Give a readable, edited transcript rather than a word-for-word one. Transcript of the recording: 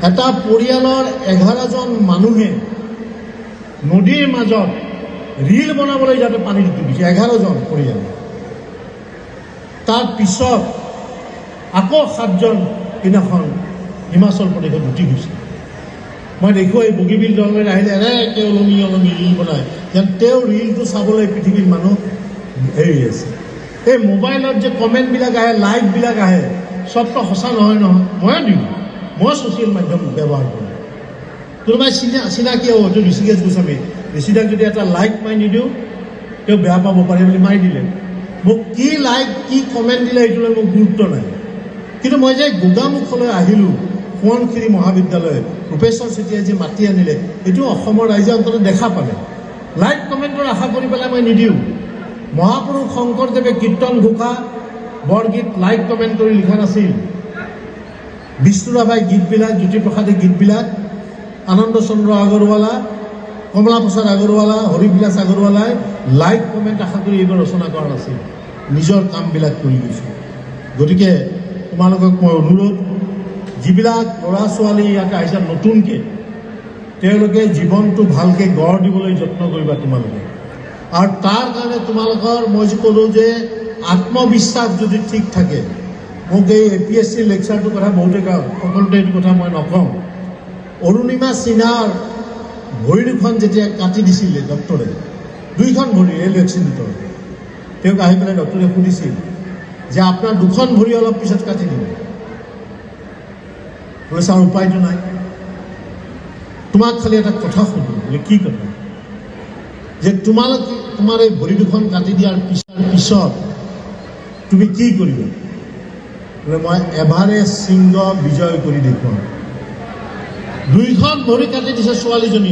এটা পৰিয়ালৰ 11জন মানুহে নদীৰ মাজত ৰীল বনাবলৈ যাতে পানীত উটি দিছে 11জন পৰিয়াল। তাৰ পিছত আকৌ 7জন দিনাখন হিমাচল প্ৰদেশত উটি গৈছে। মই দেখোঁ এই বগীবিল দললৈ আহিলে এনেকৈ ওলমি ওলমি ৰীল বনায়, যেন তেওঁৰ ৰীলটো চাবলৈ পৃথিৱীৰ মানুহ হেৰি আছে। এই মোবাইলত যে কমেণ্টবিলাক আহে, লাইকবিলাক আহে, চবটো সঁচা নহয় নহয়। ময়ে দিওঁ, মই ছ'চিয়েল মাধ্যম ব্যৱহাৰ কৰোঁ। কোনোবাই চিনাকি হ'ব, এইটো ঋষিকেশ গোস্বামী, ঋষিদাক যদি এটা লাইক মাৰি নিদিওঁ তেওঁ বেয়া পাব পাৰে বুলি মাৰি দিলে। মোক কি লাইক কি কমেণ্ট দিলে এইটোলৈ মোক গুৰুত্ব নাই। কিন্তু মই যে গোগামুখলৈ আহিলোঁ, সোৱণশিৰি মহাবিদ্যালয়, ভূপেশ্বৰ চেতিয়াই যে মাতি আনিলে, এইটো অসমৰ ৰাইজে অন্ততঃ দেখা পালে। লাইক কমেণ্টৰ আশা কৰি পেলাই মই নিদিওঁ। মহাপুৰুষ শংকৰদেৱে কীৰ্তন ঘোষা বৰগীত লাইক কমেণ্ট কৰি লিখা নাছিল। বিষ্ণুৰাভাই গীতবিলাক, জ্যোতিপ্ৰসাদে গীতবিলাক, আনন্দ চন্দ্ৰ আগৰৱালা, কমলা প্ৰসাদ আগৰৱালা, হৰিবিলাস আগৰৱালাই লাইক কমেণ্ট আশা কৰি এইবোৰ ৰচনা কৰা নাছিল, নিজৰ কামবিলাক কৰি গৈছে। গতিকে তোমালোকক মই অনুৰোধ, যিবিলাক ল'ৰা ছোৱালী ইয়াতে আহিছে নতুনকৈ, তেওঁলোকে জীৱনটো ভালকৈ গঢ় দিবলৈ যত্ন কৰিবা তোমালোকে। আৰু তাৰ কাৰণে তোমালোকৰ মই যে ক'লোঁ যে আত্মবিশ্বাস যদি ঠিক থাকে, মোক এই APSC লেকচাৰটোৰ কথা বহুতে সকলোতে এইটো কথা মই নকওঁ। অৰুণিমা সিনহাৰ ভৰি দুখন যেতিয়া কাটি দিছিলে ডক্টৰে, 2খন ভৰি এই ভেকচিন ভিতৰত, তেওঁক আহি পেলাই ডক্টৰে সুধিছিল যে আপোনাৰ 2খন ভৰি অলপ পিছত কাটি দিব। বোলে ছাৰ উপায়টো নাই, তোমাক খালি এটা কথা সুধো। বোলে কি কথা? যে তোমালোকে তোমাৰ এই ভৰি 2খন কাটি দিয়াৰ পিছত তুমি কি কৰিবা? বোলে মই এভাৰেষ্ট শৃংগ বিজয় কৰি দেখুৱাম। 2খন ভৰি কাটি দিছে ছোৱালীজনী।